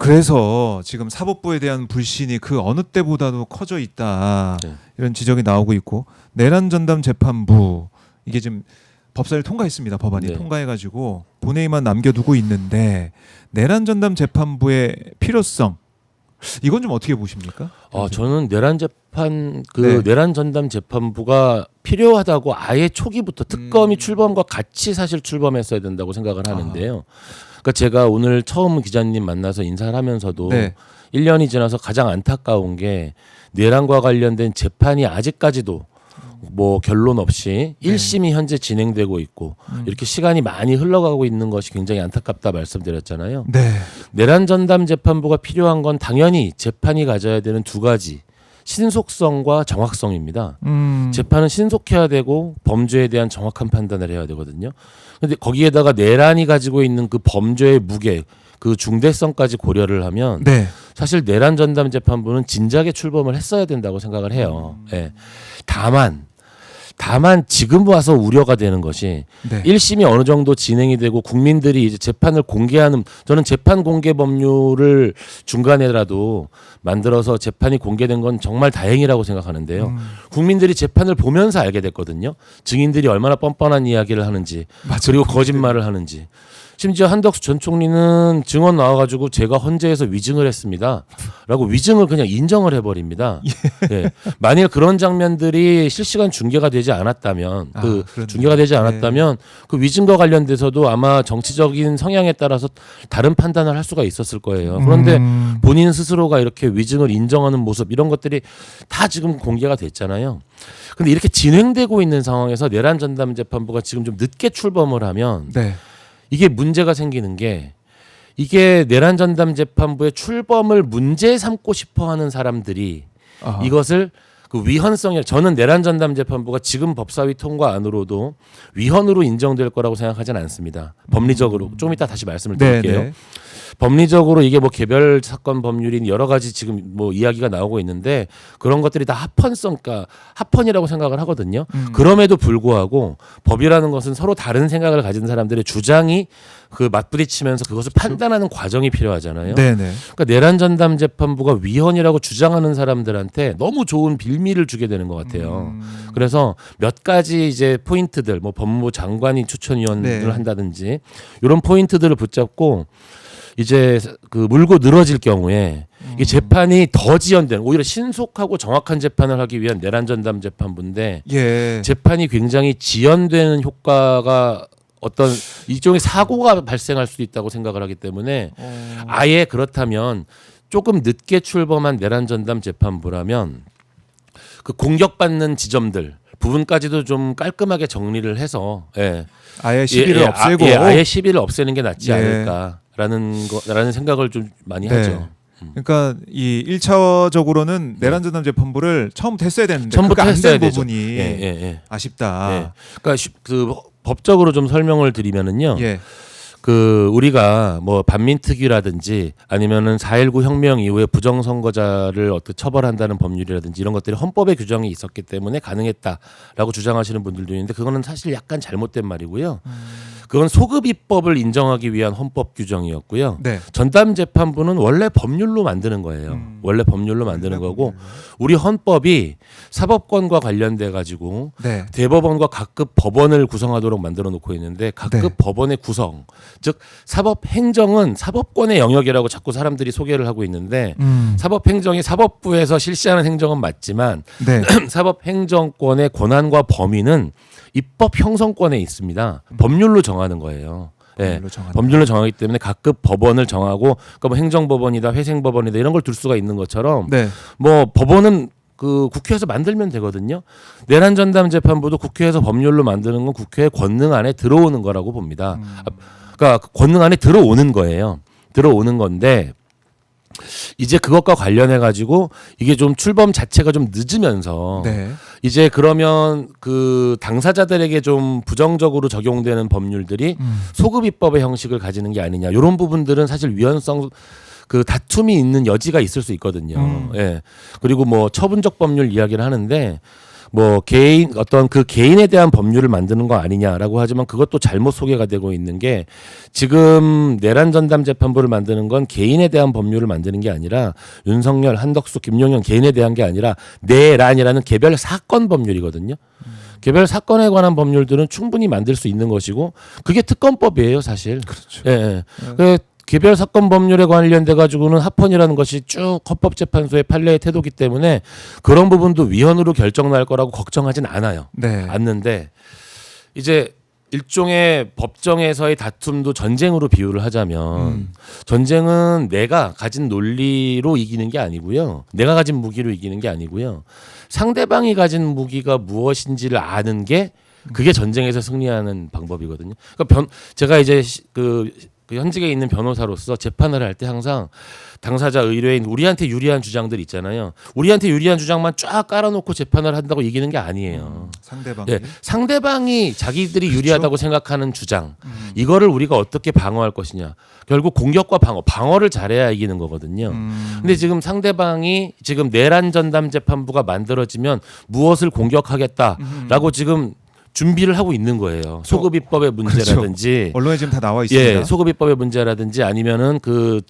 그래서 지금 사법부에 대한 불신이 그 어느 때보다도 커져 있다. 네. 이런 지적이 나오고 있고 내란 전담 재판부 이게 지금 법사위를 통과했습니다. 법안이 네. 통과해가지고 본회의만 남겨두고 있는데 내란 전담 재판부의 필요성 이건 좀 어떻게 보십니까? 저는 내란 재판 네. 내란 전담 재판부가 필요하다고 아예 초기부터 특검이 출범과 같이 사실 출범했어야 된다고 생각을 하는데요. 그러니까 제가 오늘 처음 기자님 만나서 인사를 하면서도 네. 1년이 지나서 가장 안타까운 게 내란과 관련된 재판이 아직까지도 뭐 결론 없이 1심이 현재 진행되고 있고 이렇게 시간이 많이 흘러가고 있는 것이 굉장히 안타깝다 말씀드렸잖아요. 네. 내란 전담 재판부가 필요한 건 당연히 재판이 가져야 되는 두 가지 신속성과 정확성입니다. 재판은 신속해야 되고 범죄에 대한 정확한 판단을 해야 되거든요. 근데 거기에다가 내란이 가지고 있는 그 범죄의 무게, 그 중대성까지 고려를 하면 네. 사실 내란 전담 재판부는 진작에 출범을 했어야 된다고 생각을 해요. 예. 다만 지금 와서 우려가 되는 것이 네. 1심이 어느 정도 진행이 되고 국민들이 이제 재판을 공개하는, 저는 재판 공개 법률을 중간에라도 만들어서 재판이 공개된 건 정말 다행이라고 생각하는데요. 국민들이 재판을 보면서 알게 됐거든요. 증인들이 얼마나 뻔뻔한 이야기를 하는지, 그리고 거짓말을 하는지. 심지어 한덕수 전 총리는 증언 나와가지고 제가 헌재에서 위증을 했습니다라고 위증을 그냥 인정을 해버립니다. 예. 만일 그런 장면들이 실시간 중계가 되지 않았다면, 중계가 되지 않았다면 그 위증과 관련돼서도 아마 정치적인 성향에 따라서 다른 판단을 할 수가 있었을 거예요. 그런데 본인 스스로가 이렇게 위증을 인정하는 모습, 이런 것들이 다 지금 공개가 됐잖아요. 근데 이렇게 진행되고 있는 상황에서 내란 전담 재판부가 지금 좀 늦게 출범을 하면 네. 이게 문제가 생기는 게, 이게 내란 전담 재판부의 출범을 문제 삼고 싶어하는 사람들이 이것을 그 위헌성에, 저는 내란 전담 재판부가 지금 법사위 통과 안으로도 위헌으로 인정될 거라고 생각하지는 않습니다. 법리적으로 좀 이따 다시 말씀을 드릴게요. 네. 법리적으로 이게 뭐 개별 사건 법률인 여러 가지 지금 뭐 이야기가 나오고 있는데 그런 것들이 다 합헌이라고 생각을 하거든요. 그럼에도 불구하고 법이라는 것은 서로 다른 생각을 가진 사람들의 주장이 그 맞부딪히면서 그것을 판단하는 과정이 필요하잖아요. 네네. 그러니까 내란 전담 재판부가 위헌이라고 주장하는 사람들한테 너무 좋은 빌미를 주게 되는 것 같아요. 그래서 몇 가지 이제 포인트들, 뭐 법무부 장관이 추천위원을 네. 한다든지 이런 포인트들을 붙잡고 이제 그 물고 늘어질 경우에 이 재판이 더 지연되는, 오히려 신속하고 정확한 재판을 하기 위한 내란 전담 재판부인데 예. 재판이 굉장히 지연되는 효과가 어떤 일종의 사고가 발생할 수도 있다고 생각을 하기 때문에 아예 그렇다면 조금 늦게 출범한 내란 전담 재판부라면 그 공격받는 지점들 부분까지도 좀 깔끔하게 정리를 해서 아예 시비를 없애고 아예 시비를 없애는 게 낫지 예. 않을까라는 생각을 좀 많이 네. 하죠. 그러니까 이 1차적으로는 내란 전담 재판부를 처음부터 했어야 되는데 처음부터 그게 안 했어야 된 되죠. 부분이 아쉽다. 그러니까 그 법적으로 좀 설명을 드리면은요. 예. 그 우리가 뭐 반민특위라든지 아니면은 4.19 혁명 이후에 부정선거자를 어떻게 처벌한다는 법률이라든지 이런 것들이 헌법에 규정이 있었기 때문에 가능했다라고 주장하시는 분들도 있는데 그거는 사실 약간 잘못된 말이고요. 그건 소급입법을 인정하기 위한 헌법 규정이었고요. 네. 전담 재판부는 원래 법률로 만드는 거예요. 원래 법률로 만드는 거고 우리 헌법이 사법권과 관련돼 가지고 네. 대법원과 각급 법원을 구성하도록 만들어 놓고 있는데 각급 네. 법원의 구성, 즉 사법행정은 사법권의 영역이라고 자꾸 사람들이 소개를 하고 있는데 사법행정이 사법부에서 실시하는 행정은 맞지만 네. 사법행정권의 권한과 범위는 입법 형성권에 있습니다. 법률로 정하는 거예요. 법률로 정하기 때문에 각급 법원을 정하고, 그러니까 뭐 행정법원이다, 회생법원이다 이런 걸 둘 수가 있는 것처럼, 네. 뭐 법원은 그 국회에서 만들면 되거든요. 내란 전담 재판부도 국회에서 법률로 만드는 건 국회의 권능 안에 들어오는 거라고 봅니다. 그러니까 권능 안에 들어오는 거예요. 들어오는 건데. 이제 그것과 관련해 가지고 이게 좀 출범 자체가 좀 늦으면서 네. 이제 그러면 그 당사자들에게 좀 부정적으로 적용되는 법률들이 소급입법의 형식을 가지는 게 아니냐, 이런 부분들은 사실 위헌성 그 다툼이 있는 여지가 있을 수 있거든요. 예. 그리고 뭐 처분적 법률 이야기를 하는데 뭐 개인 어떤 그 개인에 대한 법률을 만드는 거 아니냐라고 하지만 그것도 잘못 소개가 되고 있는 게 지금 내란 전담 재판부를 만드는 건 개인에 대한 법률을 만드는 게 아니라 윤석열, 한덕수, 김용현 개인에 대한 게 아니라 내란이라는 개별 사건 법률이거든요. 개별 사건에 관한 법률들은 충분히 만들 수 있는 것이고 그게 특검법이에요, 사실. 그렇죠. 예. 예. 그 개별 사건 법률에 관련돼 가지고는 합헌이라는 것이 쭉 헌법재판소의 판례의 태도기 때문에 그런 부분도 위헌으로 결정 날 거라고 걱정하진 않아요. 네. 않는데 이제 일종의 법정에서의 다툼도 전쟁으로 비유를 하자면 전쟁은 내가 가진 논리로 이기는 게 아니고요. 내가 가진 무기로 이기는 게 아니고요. 상대방이 가진 무기가 무엇인지를 아는 게 그게 전쟁에서 승리하는 방법이거든요. 그러니까 제가 이제 그 현직에 있는 변호사로서 재판을 할 때 항상 당사자 의뢰인 우리한테 유리한 주장들 있잖아요. 우리한테 유리한 주장만 쫙 깔아놓고 재판을 한다고 이기는 게 아니에요. 상대방이. 예, 상대방이 자기들이 그렇죠. 유리하다고 생각하는 주장 이거를 우리가 어떻게 방어할 것이냐. 결국 공격과 방어를 잘해야 이기는 거거든요. 근데 지금 상대방이 지금 내란 전담 재판부가 만들어지면 무엇을 공격하겠다라고 지금 준비를 하고 있는 거예요. 소급 입법의 문제라든지 언론에 지금 다 나와 있습니다. 예, 소급 입법의 문제라든지 아니면은 그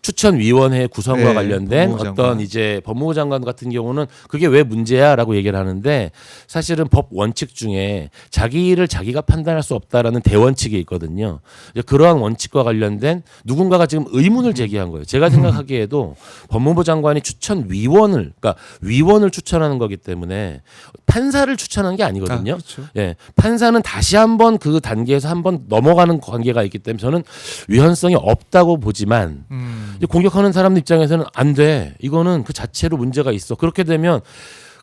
추천위원회 구성과 네, 관련된 법무부 장관. 어떤 이제 법무부 장관 같은 경우는 그게 왜 문제야라고 얘기를 하는데 사실은 법 원칙 중에 자기 일을 자기가 판단할 수 없다라는 대원칙이 있거든요. 이제 그러한 원칙과 관련된 누군가가 지금 의문을 제기한 거예요. 제가 생각하기에도 법무부 장관이 추천위원을 그러니까 위원을 추천하는 거기 때문에 판사를 추천한 게 아니거든요. 그렇죠. 예, 판사는 다시 한번 그 단계에서 한번 넘어가는 관계가 있기 때문에 저는 위헌성이 없다고 보지만 이제 공격하는 사람 입장에서는 안 돼. 이거는 그 자체로 문제가 있어. 그렇게 되면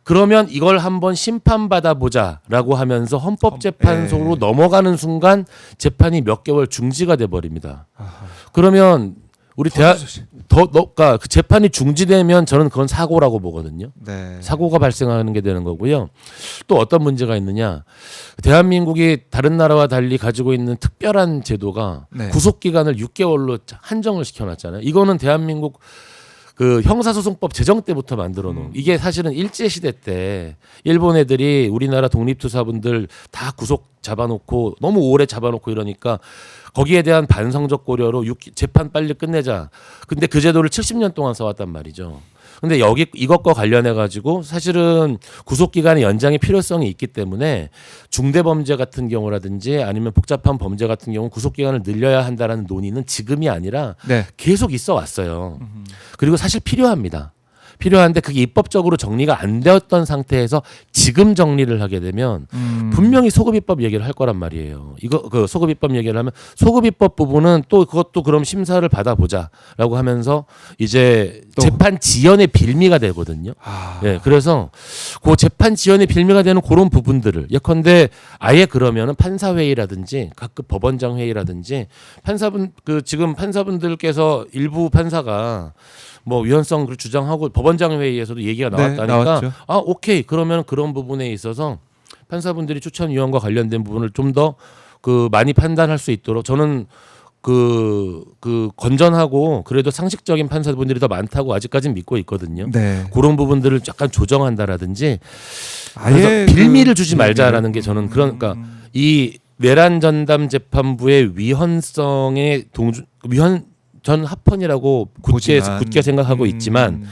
그러면 이걸 한번 심판받아 보자라고 하면서 헌법재판소로 예. 넘어가는 순간 재판이 몇 개월 중지가 돼 버립니다. 그러면 우리 그러니까 그 재판이 중지되면 저는 그건 사고라고 보거든요. 네. 사고가 발생하는 게 되는 거고요. 또 어떤 문제가 있느냐? 대한민국이 다른 나라와 달리 가지고 있는 특별한 제도가 네. 구속 기간을 6개월로 한정을 시켜놨잖아요. 이거는 대한민국 그 형사소송법 제정 때부터 만들어 놓은 이게 사실은 일제 시대 때 일본 애들이 우리나라 독립투사분들 다 구속 잡아놓고 너무 오래 잡아놓고 이러니까 거기에 대한 반성적 고려로 재판 빨리 끝내자. 근데 그 제도를 70년 동안 써왔단 말이죠. 근데 여기 이것과 관련해 가지고 사실은 구속 기간의 연장의 필요성이 있기 때문에 중대 범죄 같은 경우라든지 아니면 복잡한 범죄 같은 경우 구속 기간을 늘려야 한다라는 논의는 지금이 아니라 네. 계속 있어 왔어요. 그리고 사실 필요합니다. 필요한데 그게 입법적으로 정리가 안 되었던 상태에서 지금 정리를 하게 되면 분명히 소급입법 얘기를 할 거란 말이에요. 이거 그 소급입법 얘기를 하면 소급입법 부분은 또 그것도 그럼 심사를 받아보자라고 하면서 이제 또. 재판 지연의 빌미가 되거든요. 예, 그래서 그 재판 지연의 빌미가 되는 그런 부분들을 예컨대 아예 그러면은 판사회의라든지 각급 법원장 회의라든지 판사분 그 지금 판사분들께서 일부 판사가 뭐 위헌성을 주장하고 법원장 회의에서도 얘기가 나왔다니까 나왔죠. 아 오케이 그러면 그런 부분에 있어서 판사분들이 추천위원과 관련된 부분을 좀 더 그 많이 판단할 수 있도록 저는 그 건전하고 그래도 상식적인 판사분들이 더 많다고 아직까지는 믿고 있거든요. 네. 그런 부분들을 약간 조정한다라든지 아예 그래서 빌미를 그 주지 말자라는 게 저는 그러니까 이 내란 전담 재판부의 위헌성의 위헌 전 합헌이라고 보지만, 굳게 생각하고 있지만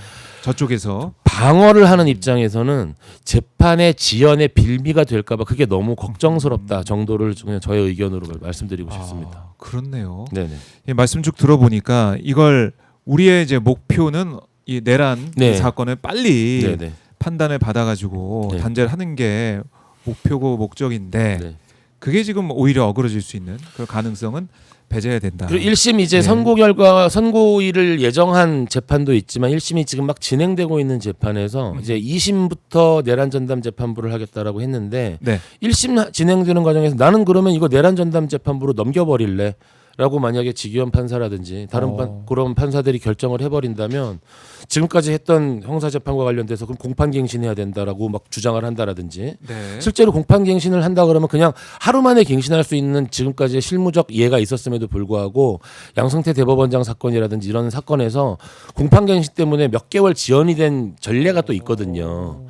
저쪽에서 방어를 하는 입장에서는 재판의 지연의 빌미가 될까봐 그게 너무 걱정스럽다 정도를 그냥 저의 의견으로 말씀드리고 싶습니다. 그렇네요. 네네. 예, 말씀 쭉 들어보니까 이걸 우리의 이제 목표는 이 내란 네. 이 사건을 빨리 네네. 판단을 받아가지고 네. 단죄를 하는 게 목표고 목적인데 네. 그게 지금 오히려 어그러질 수 있는 그 가능성은 배제해야 된다. 그리고 1심 이제 네. 선고일을 예정한 재판도 있지만 1심이 지금 막 진행되고 있는 재판에서 이제 2심부터 내란 전담 재판부를 하겠다라고 했는데 네. 1심 진행되는 과정에서 나는 그러면 이거 내란 전담 재판부로 넘겨버릴래. 라고 만약에 지기현 판사라든지 다른 그런 판사들이 결정을 해버린다면 지금까지 했던 형사재판과 관련돼서 그럼 공판갱신해야 된다라고 막 주장을 한다라든지 네. 실제로 공판갱신을 한다 그러면 그냥 하루 만에 갱신할 수 있는 지금까지의 실무적 이해가 있었음에도 불구하고 양승태 대법원장 사건이라든지 이런 사건에서 공판갱신 때문에 몇 개월 지연이 된 전례가 또 있거든요.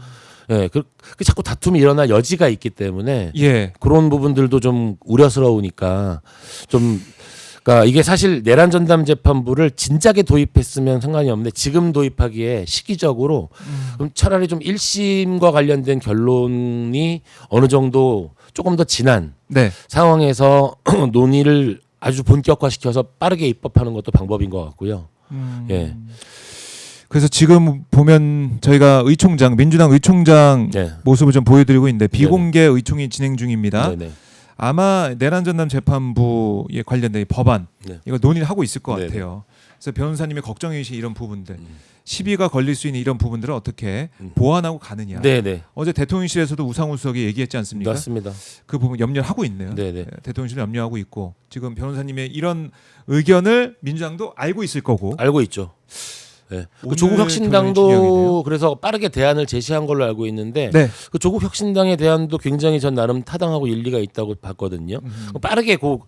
예, 그 자꾸 다툼이 일어날 여지가 있기 때문에 예. 그런 부분들도 좀 우려스러우니까 좀 그러니까 이게 사실 내란 전담 재판부를 진작에 도입했으면 상관이 없는데 지금 도입하기에 시기적으로 그럼 차라리 좀 1심과 관련된 결론이 어느 정도 조금 더 진한 네. 상황에서 논의를 아주 본격화시켜서 빠르게 입법하는 것도 방법인 것 같고요. 예. 그래서 지금 보면 저희가 의총장 민주당 의총장 네. 모습을 좀 보여드리고 있는데 비공개 의총이 진행 중입니다. 네네. 아마 내란 전담 재판부에 관련된 이 법안 네. 이거 논의를 하고 있을 것 네네. 같아요. 그래서 변호사님의 걱정이신 이런 부분들, 시비가 걸릴 수 있는 이런 부분들을 어떻게 보완하고 가느냐. 네네. 어제 대통령실에서도 우상호 수석이 얘기했지 않습니까? 맞습니다. 그 부분 염려를 하고 있네요. 네네. 대통령실은 염려하고 있고 지금 변호사님의 이런 의견을 민주당도 알고 있을 거고. 알고 있죠. 네. 그 오늘 조국 결론이 혁신당도 중요하겠네요. 그래서 빠르게 대안을 제시한 걸로 알고 있는데 네. 그 조국 혁신당의 대안도 굉장히 전 나름 타당하고 일리가 있다고 봤거든요. 빠르게 그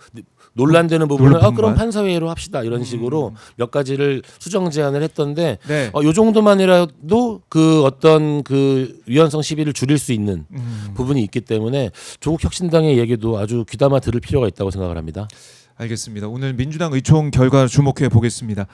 논란되는 부분을 논란만. 그럼 판사회의로 합시다 이런 식으로 몇 가지를 수정 제안을 했던데 네. 요 정도만이라도 그 어떤 그 위헌성 시비를 줄일 수 있는 부분이 있기 때문에 조국 혁신당의 얘기도 아주 귀담아 들을 필요가 있다고 생각을 합니다. 알겠습니다. 오늘 민주당 의총 결과 주목해 보겠습니다.